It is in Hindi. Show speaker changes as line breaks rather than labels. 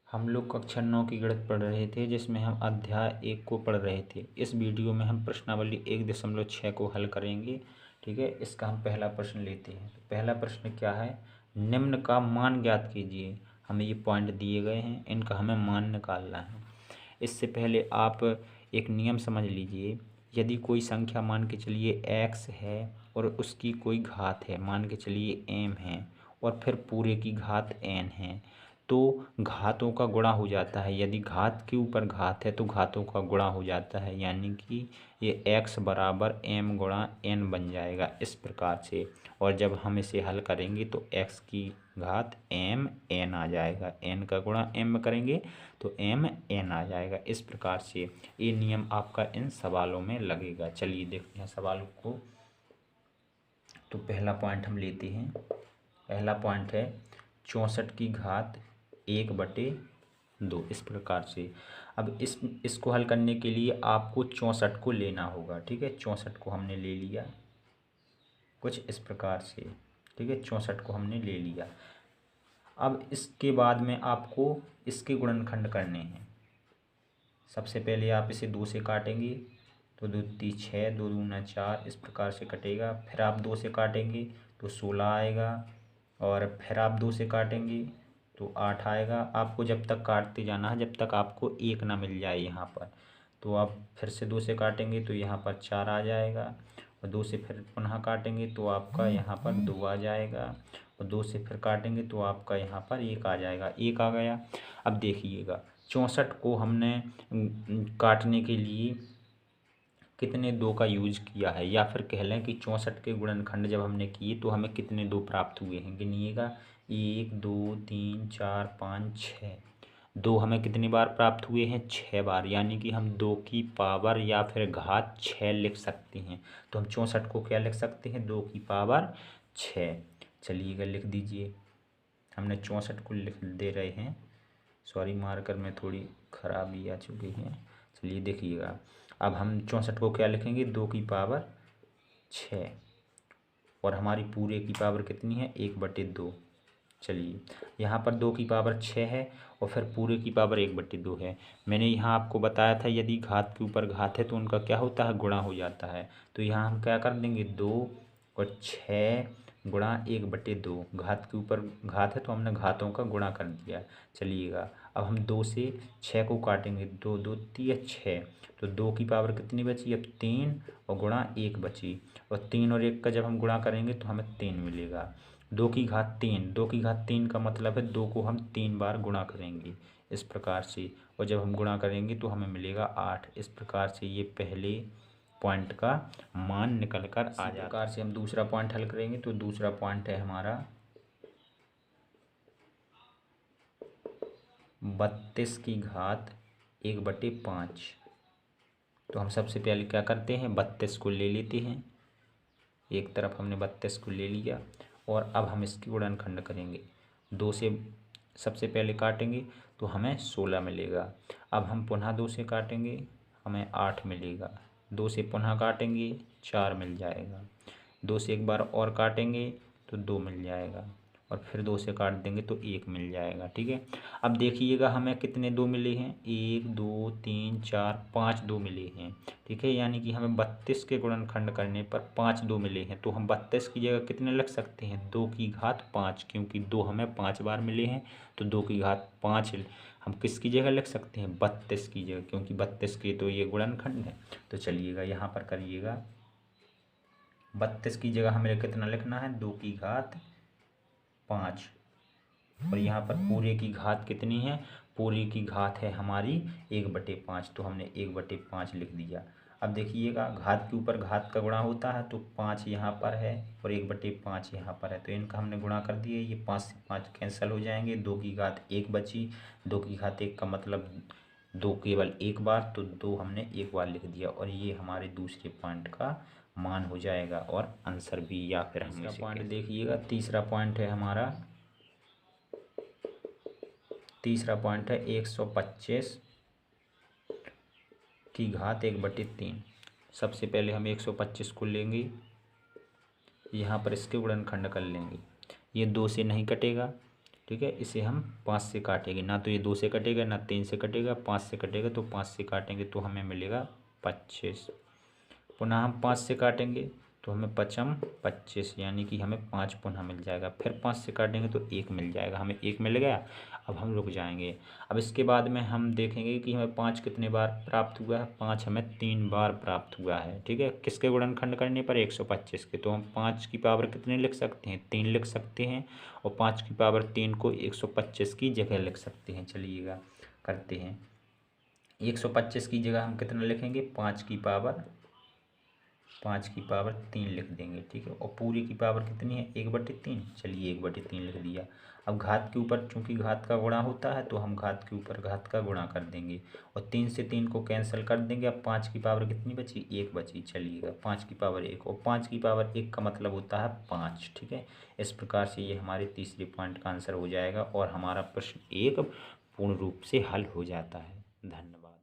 हम लोग कक्षा 9 की गणित पढ़ रहे थे, जिसमें हम अध्याय 1 को पढ़ रहे थे। इस वीडियो में हम प्रश्नावली 1.6 को हल करेंगे। ठीक है, इसका हम पहला प्रश्न लेते हैं। तो पहला प्रश्न क्या है, निम्न का मान ज्ञात कीजिए। हमें ये पॉइंट दिए गए हैं, इनका हमें मान निकालना है। इससे पहले आप एक नियम समझ लीजिए। यदि कोई संख्या मान के चलिए x है और उसकी कोई घात है, मान के चलिए m है, और फिर पूरे की घात n है, तो घातों का गुणा हो जाता है। यदि घात के ऊपर घात है तो घातों का गुणा हो जाता है, यानी कि ये x बराबर m गुणा n बन जाएगा इस प्रकार से। और जब हम इसे हल करेंगे तो x की घात m n आ जाएगा, n का गुणा m करेंगे तो m n आ जाएगा। इस प्रकार से ये नियम आपका इन सवालों में लगेगा। चलिए देखते हैं सवालों को। तो पहला पॉइंट हम लेते हैं। पहला पॉइंट है 64 की घात 1/2 इस प्रकार से। अब इसको हल करने के लिए आपको 64 को लेना होगा। ठीक है, 64 को हमने ले लिया कुछ इस प्रकार से। ठीक है, 64 को हमने ले लिया। अब इसके बाद में आपको इसके गुणनखंड करने हैं। सबसे पहले आप इसे 2 से काटेंगे तो 2 × 6, 2 दूना 4 इस प्रकार से कटेगा। फिर आप 2 से काटेंगे तो 16 आएगा, और फिर आप 2 से काटेंगे तो 8 आएगा। आपको जब तक काटते जाना है जब तक आपको 1 ना मिल जाए यहाँ पर। तो आप फिर से 2 से काटेंगे तो यहाँ पर 4 आ जाएगा, और 2 से फिर पुनः काटेंगे तो आपका यहाँ पर 2 आ जाएगा, और 2 से फिर काटेंगे तो आपका यहाँ पर 1 आ जाएगा। 1 आ गया। अब देखिएगा 64 को हमने काटने के लिए कितने 2 का यूज किया है, या फिर कह लें कि 64 के गुणनखंड जब हमने किए तो हमें कितने 2 प्राप्त हुए हैं। गिनिएगा 1 2 3 4 5 6। 2 हमें कितनी बार प्राप्त हुए हैं, 6 बार, यानी कि हम 2 की पावर या फिर घात 6 लिख सकते हैं। तो हम 64 को क्या लिख सकते हैं, 2 की पावर 6। चलिएगा लिख दीजिए। हमने 64 को लिख दे रहे हैं। सॉरी, मार्कर में थोड़ी खराबी आ चुकी है। चलिए देखिएगा, अब हम 64 को क्या लिखेंगे, 2 की पावर 6, और हमारी पूरे की पावर कितनी है, 1/2। चलिए यहाँ पर 2 की पावर 6 है और फिर पूरे की पावर 1/2 है। मैंने यहाँ आपको बताया था यदि घात के ऊपर घात है तो उनका क्या होता है, गुणा हो जाता है। तो यहाँ हम क्या कर देंगे, 2 और 6 गुणा 1/2। घात के ऊपर घात है तो हमने घातों का गुणा कर दिया। चलिएगा अब हम 2 से 6 को काटेंगे, 2 2 3 6, तो 2 की पावर कितनी बची, अब 3, और गुणा 1 बची, और 3 और 1 का जब हम गुणा करेंगे तो हमें 3 मिलेगा। 2 की घात 3, 2 की घात 3 का मतलब है 2 को हम 3 बार गुणा करेंगे इस प्रकार से, और जब हम गुणा करेंगे तो हमें मिलेगा 8। इस प्रकार से ये पहले पॉइंट का मान निकल कर आ जाए। इस प्रकार से हम दूसरा पॉइंट हल करेंगे। तो दूसरा पॉइंट है हमारा 32 की घात 1/5। तो हम सबसे पहले क्या करते हैं, 32 को ले लेते हैं। एक तरफ हमने 32 को ले लिया, और अब हम इसकी गुणनखंड करेंगे। 2 से सबसे पहले काटेंगे तो हमें 16 मिलेगा। अब हम पुनः 2 से काटेंगे, हमें 8 मिलेगा। 2 से पुनः काटेंगे 4 मिल जाएगा। 2 से एक बार और काटेंगे तो 2 मिल जाएगा, और फिर 2 से काट देंगे तो 1 मिल जाएगा। ठीक है, अब देखिएगा हमें कितने 2 मिले हैं, 1 2 3 4 5 2 मिले हैं। ठीक है, यानी कि हमें 32 के गुणनखंड करने पर 5 2 मिले हैं। तो हम 32 की जगह कितने लिख सकते हैं, 2 की घात 5, क्योंकि 2 हमें 5 बार मिले हैं। तो 2 की घात 5 हम किसकी जगह लिख सकते हैं, 32 की जगह, क्योंकि 32 के तो ये गुणनखंड है। तो चलिएगा यहाँ पर करिएगा, 32 की जगह हमें कितना लिखना है, 2 की घात 5, और यहाँ पर पूरे की घात कितनी है, पूरे की घात है हमारी 1/5। तो हमने 1/5 लिख दिया। अब देखिएगा घात के ऊपर घात का गुणा होता है, तो 5 यहाँ पर है और 1/5 यहाँ पर है, तो इनका हमने गुणा कर दिए। ये 5 से 5 कैंसिल हो जाएंगे, 2 की घात 1 बची। 2 की घात 1 का मतलब 2 केवल एक बार, तो 2 हमने एक बार लिख दिया, और ये हमारे दूसरे पॉइंट का मान हो जाएगा, और आंसर भी, या फिर हम इसे पॉइंट देखिएगा। तीसरा पॉइंट है हमारा, तीसरा पॉइंट है 125 की घात 1/3। सबसे पहले हम 125 को लेंगे, यहाँ पर इसके गुणनखंड कर लेंगे। ये 2 से नहीं कटेगा, ठीक है। इसे हम 5 से काटेंगे, ना तो ये 2 से कटेगा ना 3 से कटेगा, 5 से कटेगा, तो 5 से काटेंगे तो हमें मिलेगा 25। पुनः हम 5 से काटेंगे तो हमें 25 यानी कि हमें 5 पुनः मिल जाएगा। फिर 5 से काटेंगे तो 1 मिल जाएगा, हमें 1 मिल गया। अब हम रुक जाएंगे। अब इसके बाद में हम देखेंगे कि हमें 5 कितने बार प्राप्त हुआ है। 5 हमें 3 बार प्राप्त हुआ है, ठीक है। किसके गुणनखंड करने पर, 125 के। तो हम 5 की पावर कितने लिख सकते हैं, 3 लिख सकते हैं, और 5 की पावर 3 को 125 की जगह लिख सकते हैं। चलिएगा करते हैं। 125 की जगह हम कितना लिखेंगे, 5 की पावर 3 लिख देंगे, ठीक है। और पूरी की पावर कितनी है, 1/3। चलिए 1/3 लिख दिया। अब घात के ऊपर चूंकि घात का गुणा होता है तो हम घात के ऊपर घात का गुणा कर देंगे, और 3 से 3 को कैंसिल कर देंगे। अब 5 की पावर कितनी बची, 1 बची। चलिएगा 5 की पावर 1, और 5 की पावर 1 का मतलब होता है 5, ठीक है। इस प्रकार से ये हमारे तीसरे पॉइंट का आंसर हो जाएगा, और हमारा प्रश्न 1 पूर्ण रूप से हल हो जाता है। धन्यवाद।